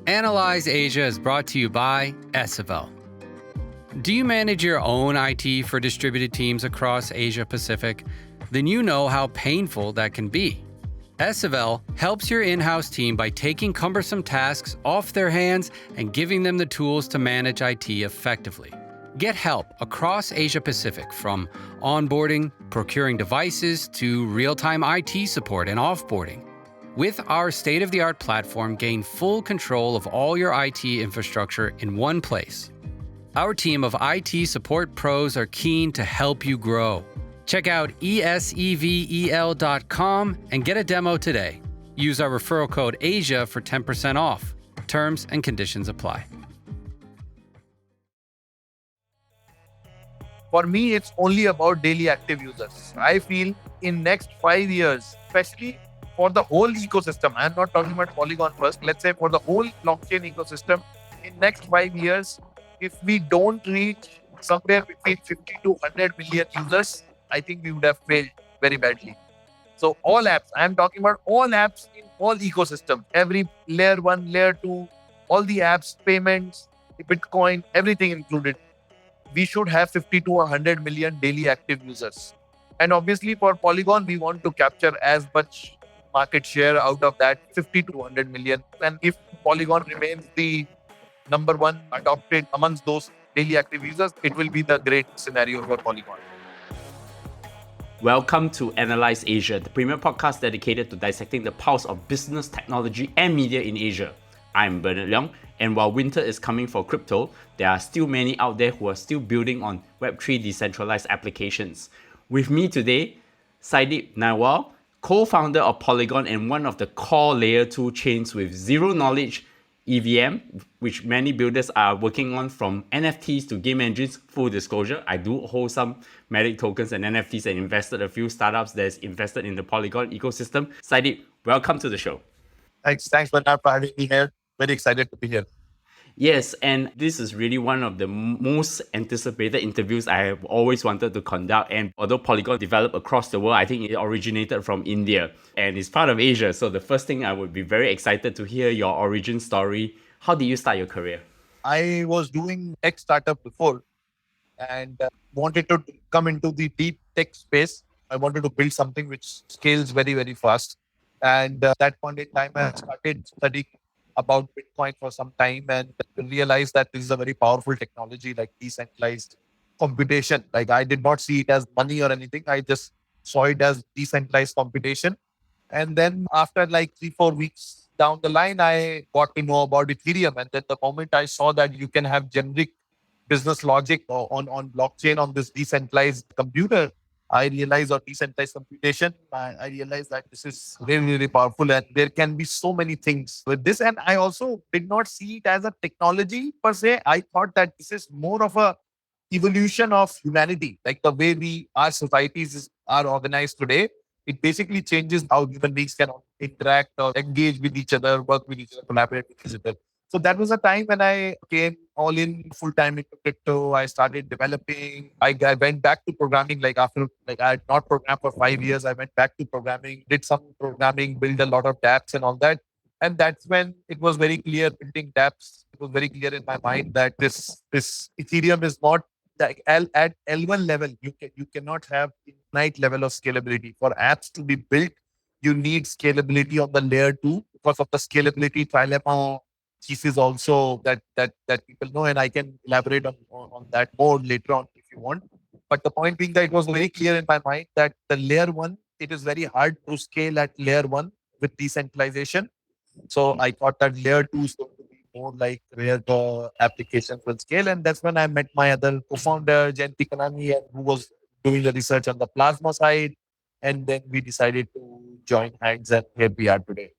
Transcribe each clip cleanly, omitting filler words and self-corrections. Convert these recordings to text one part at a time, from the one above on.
Analyze Asia is brought to you by SFL. Do you manage your own IT for distributed teams across Asia Pacific? Then you know how painful that can be. SFL helps your in-house team by taking cumbersome tasks off their hands and giving them the tools to manage IT effectively. Get help across Asia Pacific, from onboarding, procuring devices, to real-time IT support and offboarding. With our state-of-the-art platform, gain full control of all your IT infrastructure in one place. Our team of IT support pros are keen to help you grow. Check out esevel.com and get a demo today. Use our referral code ASIA for 10% off. Terms and conditions apply. For me, it's only about daily active users. I feel in next 5 years, especially for the whole ecosystem, I'm not talking about Polygon first, let's say for the whole blockchain ecosystem, in next 5 years, if we don't reach somewhere between 50 to 100 million users, I think we would have failed very badly. So all apps, I'm talking about all apps in all ecosystems, every layer 1, layer 2, all the apps, payments, Bitcoin, everything included. We should have 50 to 100 million daily active users. And obviously for Polygon, we want to capture as much market share out of that 50 to 100 million. And if Polygon remains the number one adopted amongst those daily active users, it will be the great scenario for Polygon. Welcome to Analyze Asia, the premier podcast dedicated to dissecting the pulse of business, technology, and media in Asia. I'm Bernard Leong, and while winter is coming for crypto, there are still many out there who are still building on Web3 decentralized applications. With me today, Sandeep Nailwal, co-founder of Polygon and one of the core layer 2 chains with zero knowledge EVM, which many builders are working on, from NFTs to game engines. Full disclosure, I do hold some Matic tokens and NFTs and invested a few startups that's invested in the Polygon ecosystem. Sandeep, welcome to the show. Thanks Bernard, for having me here. Very excited to be here. Yes, and this is really one of the most anticipated interviews I have always wanted to conduct. And although Polygon developed across the world, I think it originated from India and it's part of Asia. So the first thing, I would be very excited to hear your origin story. How did you start your career? I was doing tech startup before and wanted to come into the deep tech space. I wanted to build something which scales very, very fast. And that point in time, I started studying about Bitcoin for some time and realized that this is a very powerful technology, like decentralized computation. Like, I did not see it as money or anything. I just saw it as decentralized computation. And then after like 3-4 weeks down the line, I got to know about Ethereum. And then the moment I saw that you can have generic business logic on blockchain on this decentralized computer, I realized, or decentralized computation, I realized that this is really, really powerful and there can be so many things with this. And I also did not see it as a technology per se. I thought that this is more of a evolution of humanity, like the way our societies are organized today. It basically changes how human beings can interact or engage with each other, work with each other, collaborate with each other. So that was a time when I came all in full time into crypto. I started developing. I went back to programming. Like, after, like, I had not programmed for 5 years, I went back to programming, did some programming, built a lot of dApps and all that. And that's when it was very clear, building dApps. It was very clear in my mind that this Ethereum is not like at L1 level. You cannot have infinite level of scalability. For apps to be built, you need scalability on the layer 2 because of the scalability trilemma thesis also that people know, and I can elaborate on that more later on if you want. But the point being that it was very clear in my mind that the layer 1, it is very hard to scale at layer 1 with decentralization. So I thought that layer 2 is going to be more like where the applications will scale. And that's when I met my other co-founder, Jayanti Kanani, and who was doing the research on the plasma side. And then we decided to join hands, and here we are today.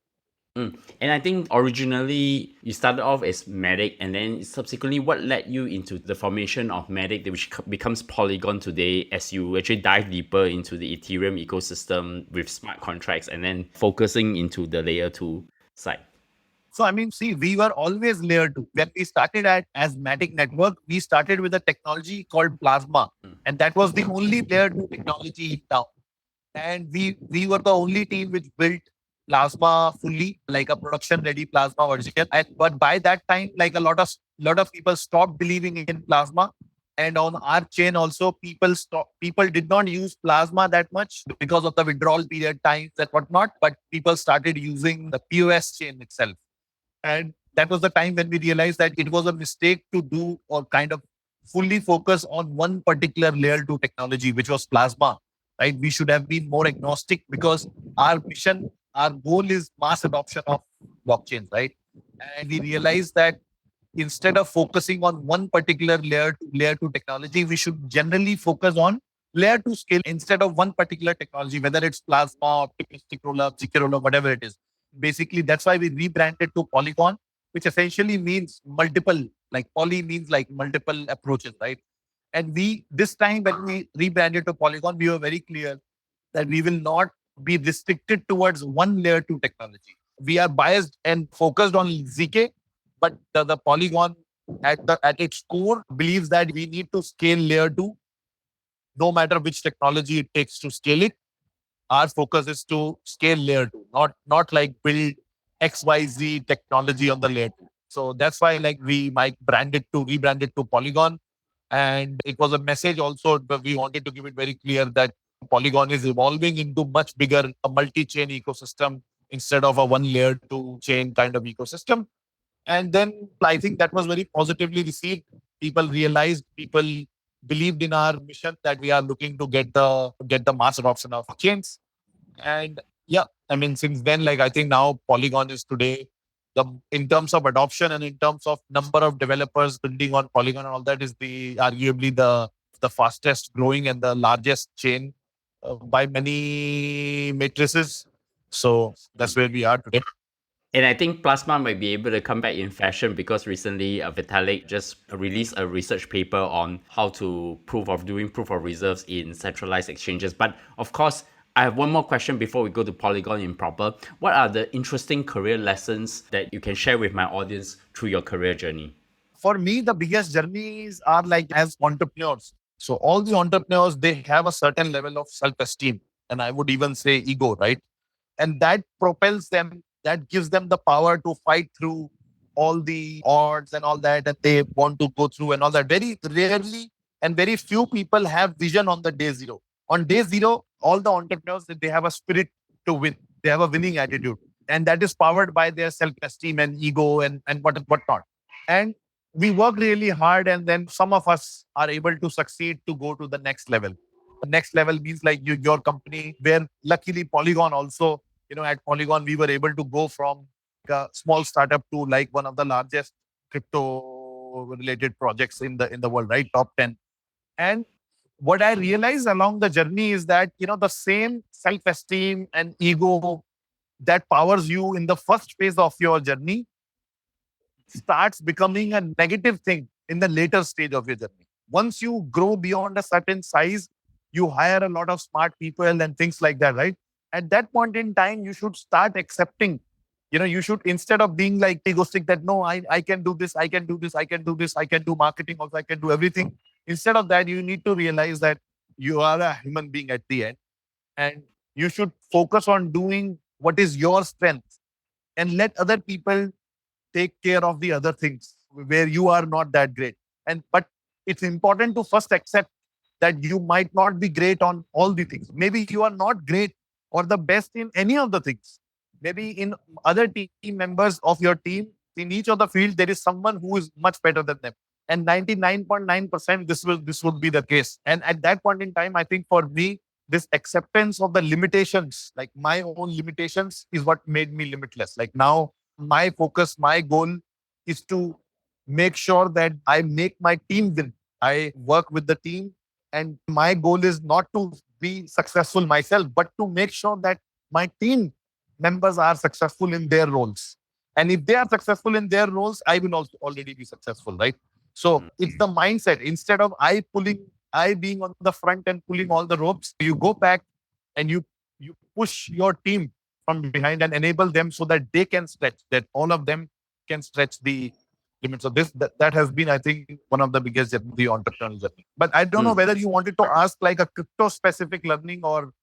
And I think originally you started off as Matic, and then subsequently, what led you into the formation of Matic, which becomes Polygon today, as you actually dive deeper into the Ethereum ecosystem with smart contracts and then focusing into the layer 2 side? So, I mean, see, we were always layer 2. When we started as Matic Network, we started with a technology called Plasma. And that was the only layer 2 technology in town. And we were the only team which built plasma fully, like a production ready plasma version. But by that time, like a lot of people stopped believing in plasma. And on our chain also, people did not use plasma that much because of the withdrawal period times and whatnot. But people started using the POS chain itself. And that was the time when we realized that it was a mistake to do or kind of fully focus on one particular layer 2 technology, which was plasma, right? We should have been more agnostic because our mission, our goal is mass adoption of blockchains, right? And we realized that instead of focusing on one particular layer 2 technology, we should generally focus on layer 2 scale instead of one particular technology, whether it's plasma, optimistic rollup, GK rollup, whatever it is. Basically, that's why we rebranded to Polygon, which essentially means multiple, like poly means like multiple approaches, right? And this time when we rebranded to Polygon, we were very clear that we will not be restricted towards one layer 2 technology. We are biased and focused on ZK, but the Polygon at its core believes that we need to scale layer 2, no matter which technology it takes to scale it. Our focus is to scale layer 2, not like build XYZ technology on the layer 2. So that's why like we might rebrand it to Polygon. And it was a message also, but we wanted to give it very clear that Polygon is evolving into much bigger a multi-chain ecosystem instead of a one layer 2 chain kind of ecosystem. And then I think that was very positively received. People believed in our mission that we are looking to get the mass adoption of chains. And yeah, I mean, since then, like I think now Polygon is today the in terms of adoption and in terms of number of developers building on Polygon and all that is the arguably the fastest growing and the largest chain by many matrices. So that's where we are today. And I think Plasma might be able to come back in fashion because recently Vitalik just released a research paper on how to proof of reserves in centralized exchanges. But of course, I have one more question before we go to Polygon in proper. What are the interesting career lessons that you can share with my audience through your career journey? For me, the biggest journeys are like as entrepreneurs. So all the entrepreneurs, they have a certain level of self-esteem. And I would even say ego, right? And that propels them, that gives them the power to fight through all the odds and all that they want to go through and all that. Very rarely and very few people have vision on the day zero. On day zero, all the entrepreneurs, they have a spirit to win. They have a winning attitude. And that is powered by their self-esteem and ego and whatnot. And we work really hard, and then some of us are able to succeed to go to the next level. The next level means like your company, where luckily Polygon also, at Polygon, we were able to go from a small startup to like one of the largest crypto related projects in the world, right? Top 10. And what I realized along the journey is that, the same self-esteem and ego that powers you in the first phase of your journey starts becoming a negative thing in the later stage of your journey. Once you grow beyond a certain size, you hire a lot of smart people and things like that, right? At that point in time, you should start accepting. You should, instead of being like egoistic that, no, I can do this, I can do this, I can do this, I can do marketing also, I can do everything. Instead of that, you need to realize that you are a human being at the end. And you should focus on doing what is your strength and let other people take care of the other things where you are not that great. But it's important to first accept that you might not be great on all the things. Maybe you are not great or the best in any of the things. Maybe in other team members of your team, in each of the field, there is someone who is much better than them. And 99.9% this would be the case. And at that point in time, I think for me, this acceptance of the limitations, like my own limitations, is what made me limitless. Like now, my focus, my goal is to make sure that I make my team win. I work with the team, and my goal is not to be successful myself, but to make sure that my team members are successful in their roles. And if they are successful in their roles, I will also already be successful, right? So it's the mindset. Instead of I being on the front and pulling all the ropes, you go back and you push your team from behind and enable them so that they can stretch, that all of them can stretch the limits. So that has been, I think, one of the biggest the entrepreneurial journey. But I don't know whether you wanted to ask like a crypto specific learning or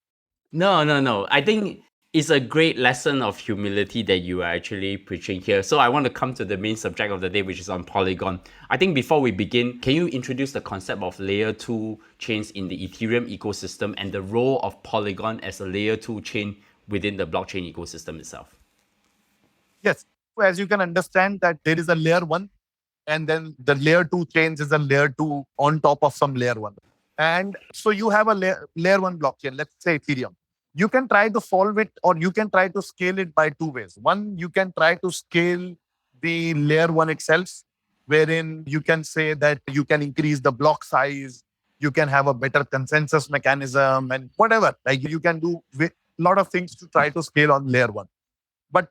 No. I think It's a great lesson of humility that you are actually preaching here. So I want to come to the main subject of the day, which is on Polygon. I think before we begin, can you introduce the concept of layer 2 chains in the Ethereum ecosystem and the role of Polygon as a layer 2 chain within the blockchain ecosystem itself? Yes. As you can understand that there is a layer 1 and then the layer 2 chains is a layer 2 on top of some layer 1. And so you have a layer 1 blockchain, let's say Ethereum. You can try to solve it or you can try to scale it by two ways. One, you can try to scale the layer 1 itself, wherein you can say that you can increase the block size, you can have a better consensus mechanism and whatever. Like you can do a lot of things to try to scale on layer 1. But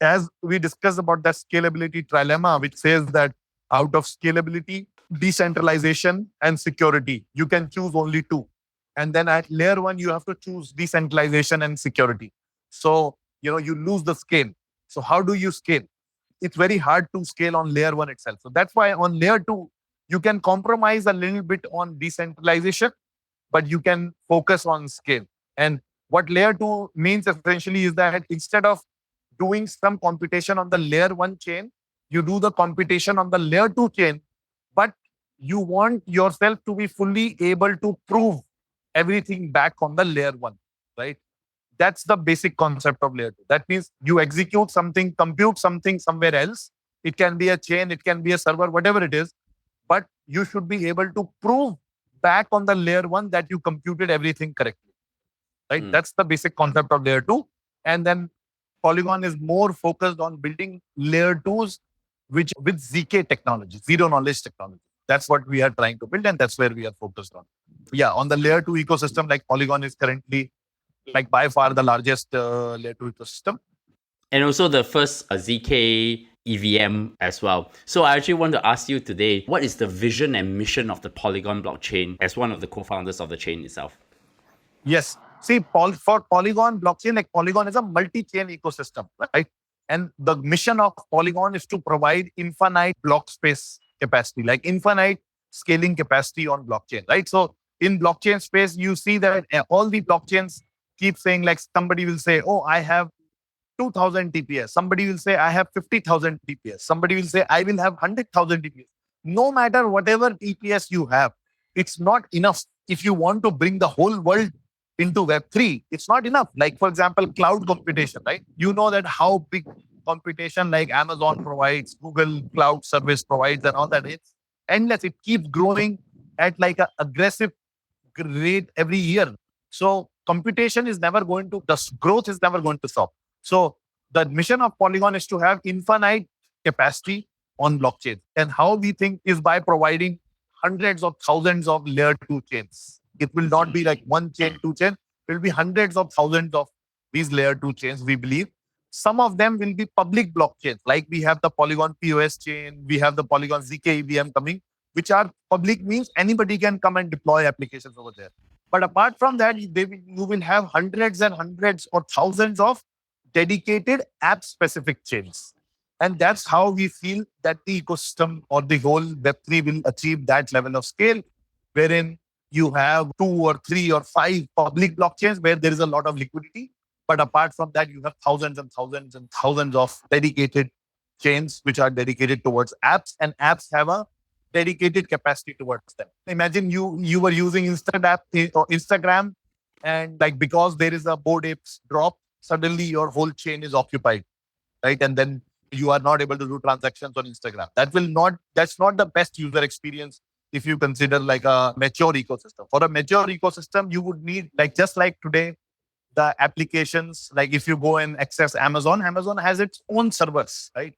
as we discussed about that scalability trilemma, which says that out of scalability, decentralization, and security, you can choose only two. And then at layer 1, you have to choose decentralization and security. So, you lose the scale. So how do you scale? It's very hard to scale on layer 1 itself. So that's why on layer 2, you can compromise a little bit on decentralization, but you can focus on scale. And what layer 2 means essentially is that instead of doing some computation on the layer 1 chain, you do the computation on the layer 2 chain, but you want yourself to be fully able to prove everything back on the layer 1, right? That's the basic concept of layer 2. That means you execute something, compute something somewhere else. It can be a chain, it can be a server, whatever it is, but you should be able to prove back on the layer 1 that you computed everything correctly, right? That's the basic concept of layer 2. And then Polygon is more focused on building layer 2s, which with ZK technology, zero knowledge technology. That's what we are trying to build, and that's where we are focused on. Yeah, on the layer 2 ecosystem, like Polygon is currently like by far the largest layer 2 ecosystem. And also the first ZK EVM as well. So I actually want to ask you today, what is the vision and mission of the Polygon blockchain as one of the co-founders of the chain itself? Yes. See, for Polygon blockchain, like Polygon is a multi-chain ecosystem, right? And the mission of Polygon is to provide infinite block space capacity, like infinite scaling capacity on blockchain, right? So in blockchain space, you see that all the blockchains keep saying, like somebody will say, oh, I have 2,000 TPS. Somebody will say, I have 50,000 TPS. Somebody will say, I will have 100,000 TPS. No matter whatever TPS you have, it's not enough. If you want to bring the whole world into Web3, it's not enough. Like, for example, cloud computation, right? You know that how big computation like Amazon provides, Google Cloud Service provides, and all that. It's endless. It keeps growing at like an aggressive rate every year. So computation is never going to, the growth is never going to stop. So the mission of Polygon is to have infinite capacity on blockchain. And how we think is by providing hundreds of thousands of layer 2 chains. It will not be like one chain, two chain. It will be hundreds of thousands of these layer 2 chains, we believe. Some of them will be public blockchains, like we have the Polygon POS chain, we have the Polygon ZK EVM coming, which are public, means anybody can come and deploy applications over there. But apart from that, you will have hundreds and hundreds or thousands of dedicated app-specific chains. And that's how we feel that the ecosystem or the whole Web3 will achieve that level of scale, wherein you have 2 or 3 or 5 public blockchains where there is a lot of liquidity. But apart from that, you have thousands and thousands and thousands of dedicated chains which are dedicated towards apps, and apps have a dedicated capacity towards them. Imagine you were using Instagram, and like because there is a Bored Apes drop, suddenly your whole chain is occupied, right? And then you are not able to do transactions on Instagram. That's not the best user experience if you consider like a mature ecosystem. For a mature ecosystem, you would need, like just like today, the applications, like if you go and access Amazon has its own servers, right?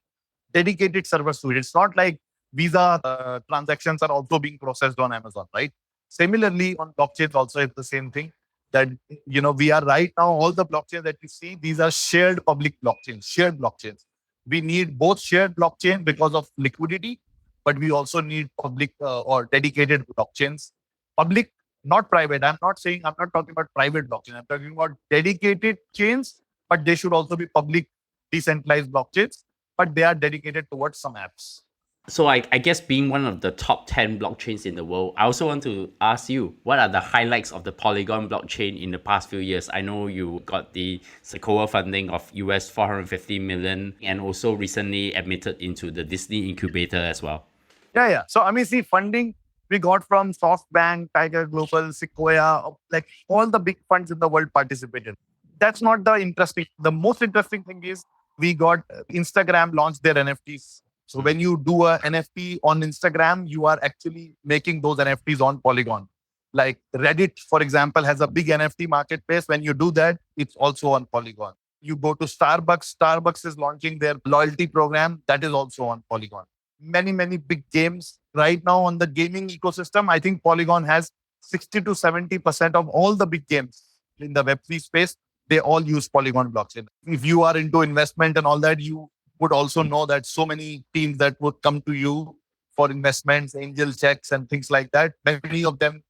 Dedicated servers to it. It's not like Visa transactions are also being processed on Amazon, right? Similarly, on blockchains also it's the same thing. That we are right now, all the blockchains that you see, these are shared public blockchains, shared blockchains. We need both shared blockchain because of liquidity, but we also need public or dedicated blockchains. Public, not private. I'm not talking about private blockchain. I'm talking about dedicated chains, but they should also be public, decentralized blockchains, but they are dedicated towards some apps. So I guess being one of the top 10 blockchains in the world, I also want to ask you, what are the highlights of the Polygon blockchain in the past few years? I know you got the Sequoia funding of US 450 million and also recently admitted into the Disney incubator as well. Yeah. So, I mean, see, funding we got from SoftBank, Tiger Global, Sequoia, like all the big funds in the world participated. That's not the interesting. The most interesting thing is we got Instagram launched their NFTs. So when you do a NFT on Instagram, you are actually making those NFTs on Polygon. Like Reddit, for example, has a big NFT marketplace. When you do that, it's also on Polygon. You go to Starbucks, Starbucks is launching their loyalty program. That is also on Polygon. Many big games right now on the gaming ecosystem. I think Polygon has 60 to 70% of all the big games in the Web3 space. They all use Polygon blockchain. If you are into investment and all that, you would also know that so many teams that would come to you for investments, angel checks, and things like that. Many of them,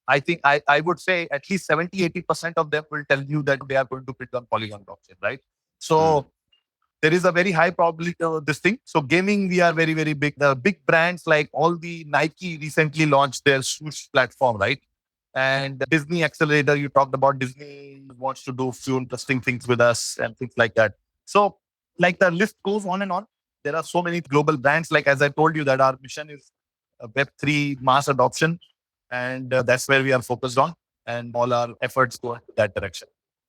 I think I would say at least 70-80% of them will tell you that they are going to put on Polygon blockchain, right? So there is a very high probability of this thing. So gaming, we are very big. The big brands like all the Nike recently launched their swoosh platform, right? And Disney Accelerator, you talked about Disney wants to do few interesting things with us and things like that. So like the list goes on and on. There are so many global brands. Like as I told you that our mission is Web3 mass adoption. And that's where we are focused on. And all our efforts go in that direction.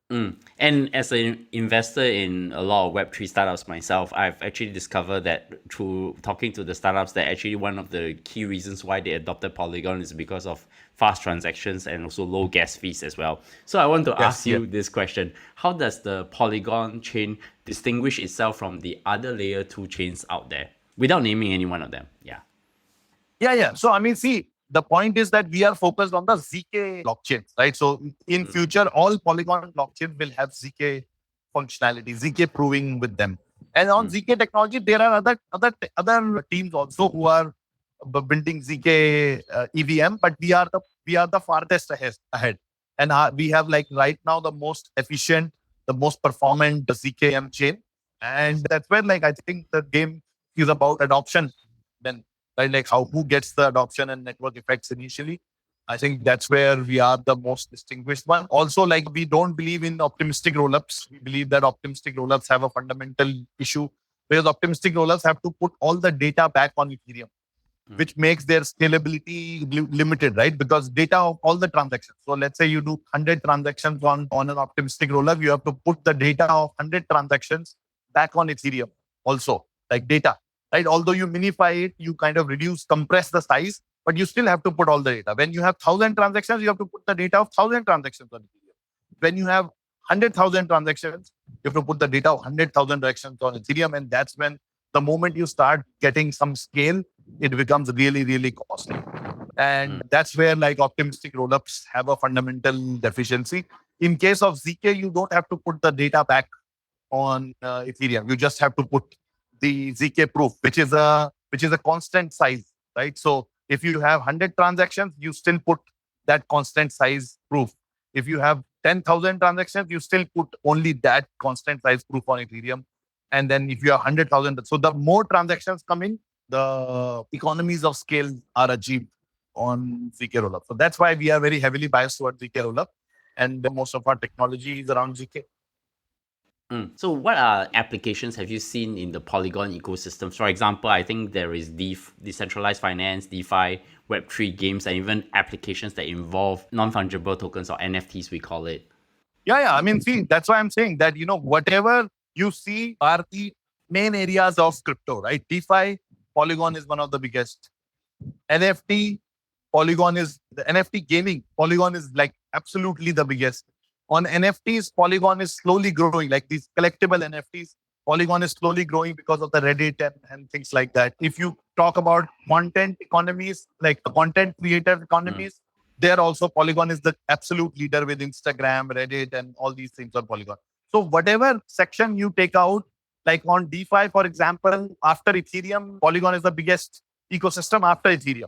And as an investor in a lot of Web3 startups myself, I've actually discovered that through talking to the startups that actually one of the key reasons why they adopted Polygon is because of fast transactions and also low gas fees as well. So I want to ask you this question. How does the Polygon chain distinguish itself from the other layer 2 chains out there without naming any one of them? Yeah. So, I mean, see, the point is that we are focused on the ZK blockchains, right? So, in future, all Polygon blockchains will have ZK functionality, ZK proving with them. And on ZK technology, there are other teams also who are building ZK EVM, but we are the farthest ahead. And we have like right now the most efficient, the most performant ZKM chain. And that's where like I think the game is about adoption. Then right, like who gets the adoption and network effects initially. I think that's where we are the most distinguished one. Also, like we don't believe in optimistic rollups. We believe that optimistic rollups have a fundamental issue because optimistic rollups have to put all the data back on Ethereum, which makes their scalability limited, right? Because data of all the transactions. So let's say you do 100 transactions on an optimistic rollup, you have to put the data of 100 transactions back on Ethereum also, like data, right? Although you minify it, you kind of compress the size, but you still have to put all the data. When you have 1,000 transactions, you have to put the data of 1,000 transactions on Ethereum. When you have 100,000 transactions, you have to put the data of 100,000 transactions on Ethereum. And that's when the moment you start getting some scale, it becomes really costly. And that's where like optimistic rollups have a fundamental deficiency. In case of ZK, you don't have to put the data back on Ethereum. You just have to put the ZK proof, which is a constant size, right? So if you have 100 transactions, you still put that constant size proof. If you have 10,000 transactions, you still put only that constant size proof on Ethereum. And then if you have 100,000, so the more transactions come in, the economies of scale are achieved on ZK rollup. So that's why we are very heavily biased towards ZK rollup. And most of our technology is around ZK. So what applications have you seen in the Polygon ecosystem? For example, I think there is decentralized finance, DeFi, Web3 games, and even applications that involve non-fungible tokens or NFTs, we call it. Yeah. I mean, see, that's why I'm saying that, whatever you see are the main areas of crypto, right? DeFi, Polygon is one of the biggest. NFT, Polygon is the NFT gaming. Polygon is like absolutely the biggest. On NFTs, Polygon is slowly growing, like these collectible NFTs. Polygon is slowly growing because of the Reddit and things like that. If you talk about content economies, like content creator economies, there also Polygon is the absolute leader with Instagram, Reddit, and all these things on Polygon. So whatever section you take out, like on DeFi, for example, after Ethereum, Polygon is the biggest ecosystem after Ethereum.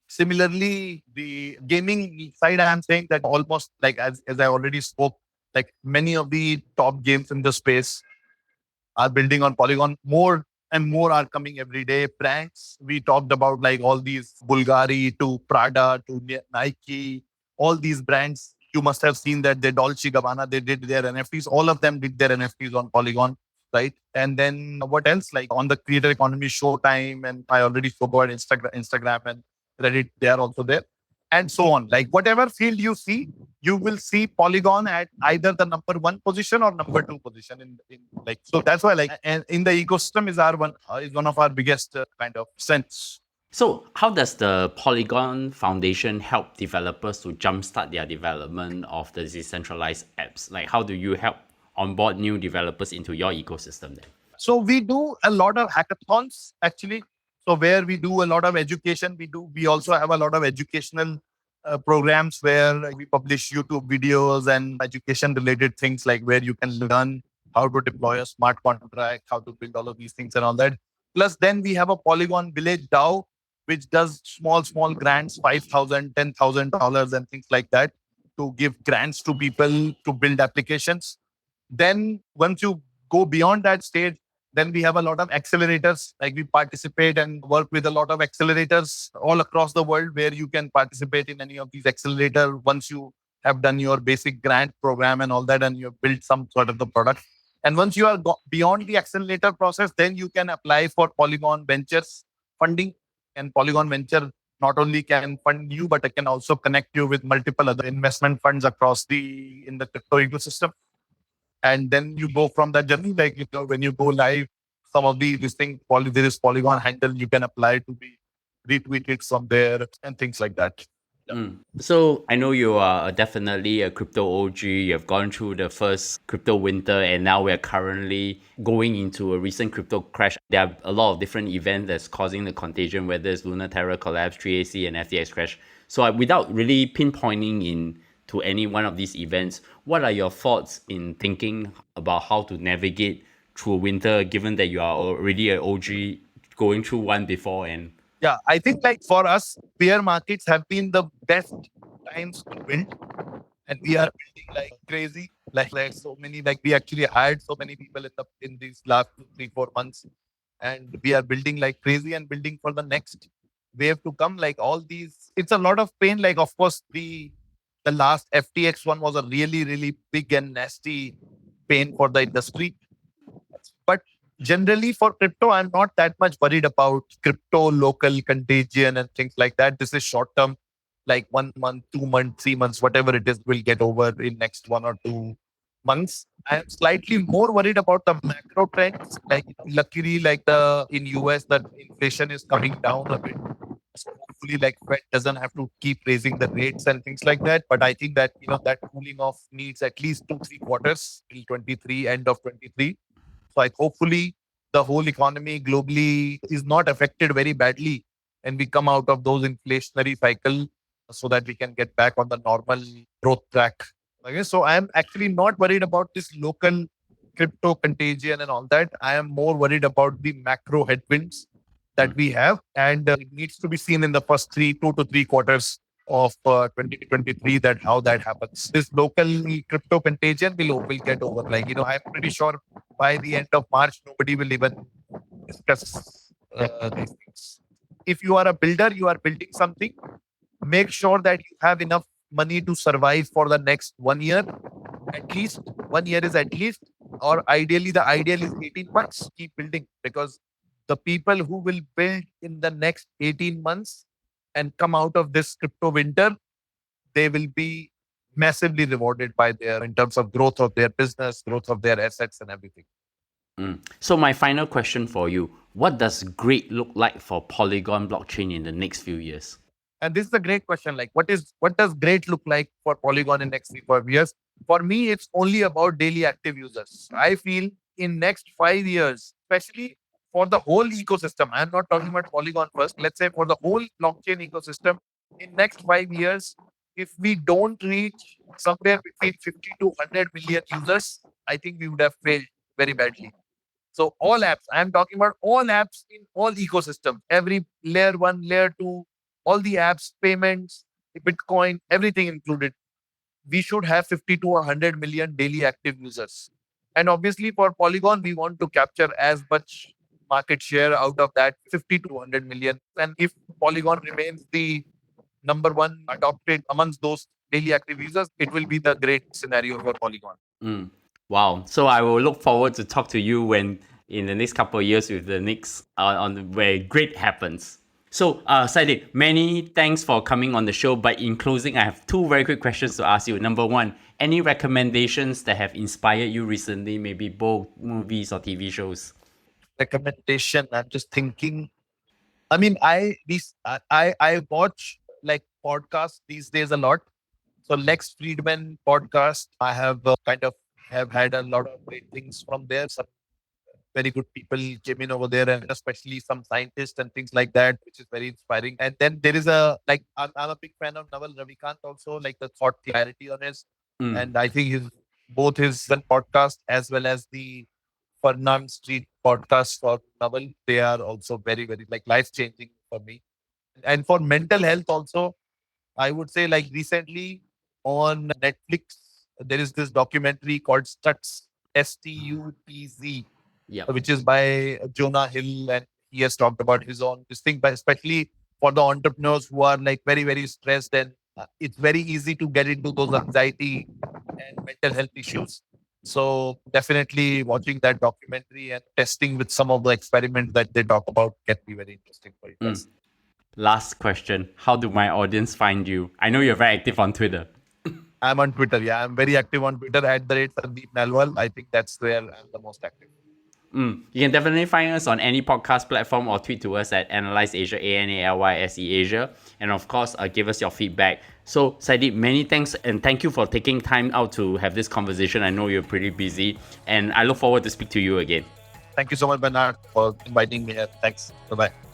Similarly, the gaming side, I am saying that almost like as I already spoke, like many of the top games in the space are building on Polygon more and more are coming every day. Brands, we talked about like all these Bulgari to Prada to Nike, all these brands. You must have seen that the Dolce Gabbana, they did their NFTs. All of them did their NFTs on Polygon, right? And then what else? Like on the creator economy, Showtime, and I already spoke about Instagram and Reddit. They are also there, and so on. Like whatever field you see, you will see Polygon at either the number one position or number two position in like, so that's why like, and in the ecosystem is one of our biggest kind of strengths. So, how does the Polygon Foundation help developers to jumpstart their development of the decentralized apps? Like, how do you help onboard new developers into your ecosystem then? So we do a lot of hackathons actually. So where we do a lot of education, we also have a lot of educational programs where we publish YouTube videos and education related things, like where you can learn how to deploy a smart contract, how to build all of these things and all that. Plus then we have a Polygon Village DAO, which does small grants, $5,000, $10,000 and things like that, to give grants to people to build applications. Then once you go beyond that stage, then we have a lot of accelerators. Like we participate and work with a lot of accelerators all across the world, where you can participate in any of these accelerators once you have done your basic grant program and all that, and you have built some sort of the product. And once you are beyond the accelerator process, then you can apply for Polygon Ventures funding. And Polygon Venture not only can fund you, but it can also connect you with multiple other investment funds across in the crypto ecosystem. And then you go from that journey. Like, when you go live, some of these things, there is Polygon handle, you can apply to be retweeted from there and things like that. So I know you are definitely a crypto OG. You have gone through the first crypto winter, and now we're currently going into a recent crypto crash. There are a lot of different events that's causing the contagion, whether it's Lunar Terra collapse, 3AC, and FTX crash. So without really pinpointing in to any one of these events, what are your thoughts in thinking about how to navigate through winter, given that you are already an OG going through one before? And yeah, I think like for us, bear markets have been the best times to build, and we are building like crazy. Like so many, like we actually hired so many people in these last 3-4 months, and we are building like crazy and building for the next wave to come. Like all these, it's a lot of pain. Like of course the last FTX one was a really big and nasty pain for the industry. But generally for crypto, I'm not that much worried about crypto local contagion and things like that. This is short term, like 1 month, 2 months, 3 months, whatever it is, will get over in next 1 or 2 months. I am slightly more worried about the macro trends. Like luckily, like in US, that inflation is coming down a bit. So hopefully, like Fed doesn't have to keep raising the rates and things like that. But I think that that cooling off needs at least 2-3 quarters till 23, end of 23. So hopefully the whole economy globally is not affected very badly, and we come out of those inflationary cycle so that we can get back on the normal growth track. Okay, so I am actually not worried about this local crypto contagion and all that. I am more worried about the macro headwinds that we have, and it needs to be seen in the first 2 to 3 quarters of 2023 that how that happens. This local crypto contagion will get over. Like I'm pretty sure by the end of March, nobody will even discuss these things. If you are a builder, you are building something, make sure that you have enough money to survive for the next 1 year. At least 1 year is at least, or ideally, the ideal is 18 months. Keep building, because the people who will build in the next 18 months and come out of this crypto winter, they will be massively rewarded by in terms of growth of their business, growth of their assets and everything. So my final question for you, what does great look like for Polygon blockchain in the next few years? And this is a great question. Like what does great look like for Polygon in next 3-5 years? For me, it's only about daily active users. I feel in next 5 years, especially for the whole ecosystem, I'm not talking about Polygon first. Let's say for the whole blockchain ecosystem, in next 5 years, if we don't reach somewhere between 50 to 100 million users, I think we would have failed very badly. So all apps, I'm talking about all apps in all ecosystems, every layer 1, layer 2, all the apps, payments, Bitcoin, everything included. We should have 50 to 100 million daily active users. And obviously for Polygon, we want to capture as much market share out of that 50 to 100 million. And if Polygon remains the number one adopted amongst those daily active users, it will be the great scenario for Polygon. Wow. So I will look forward to talk to you when in the next couple of years with the next on where great happens. So Sandeep, many thanks for coming on the show. But in closing, I have two very quick questions to ask you. Number one, any recommendations that have inspired you recently, maybe both movies or TV shows? Recommendation. I'm just thinking. I mean, I watch like podcasts these days a lot. So Lex Friedman podcast, I have have had a lot of great things from there. Some very good people came in over there, and especially some scientists and things like that, which is very inspiring. And then there is I'm a big fan of Naval Ravikant also, like the thought clarity on his, and I think both his podcast as well as the Fernand Street podcast for Naval, they are also very, very like life changing for me. And for mental health also, I would say like recently on Netflix, there is this documentary called Stutz, Stupz, Yeah. which is by Jonah Hill, and he has talked about his own this thing, but especially for the entrepreneurs who are like very, very stressed, and it's very easy to get into those anxiety and mental health issues. So definitely watching that documentary and testing with some of the experiments that they talk about can be very interesting for you guys. Last question. How do my audience find you? I know you're very active on Twitter. I'm on Twitter. Yeah, I'm very active on Twitter at the rate Sandeep Nailwal. I think that's where I'm the most active. You can definitely find us on any podcast platform or tweet to us at Analyze Asia, ANALYSE Asia. And of course, give us your feedback. So, Sandeep, many thanks and thank you for taking time out to have this conversation. I know you're pretty busy, and I look forward to speak to you again. Thank you so much, Bernard, for inviting me here. Thanks. Bye-bye.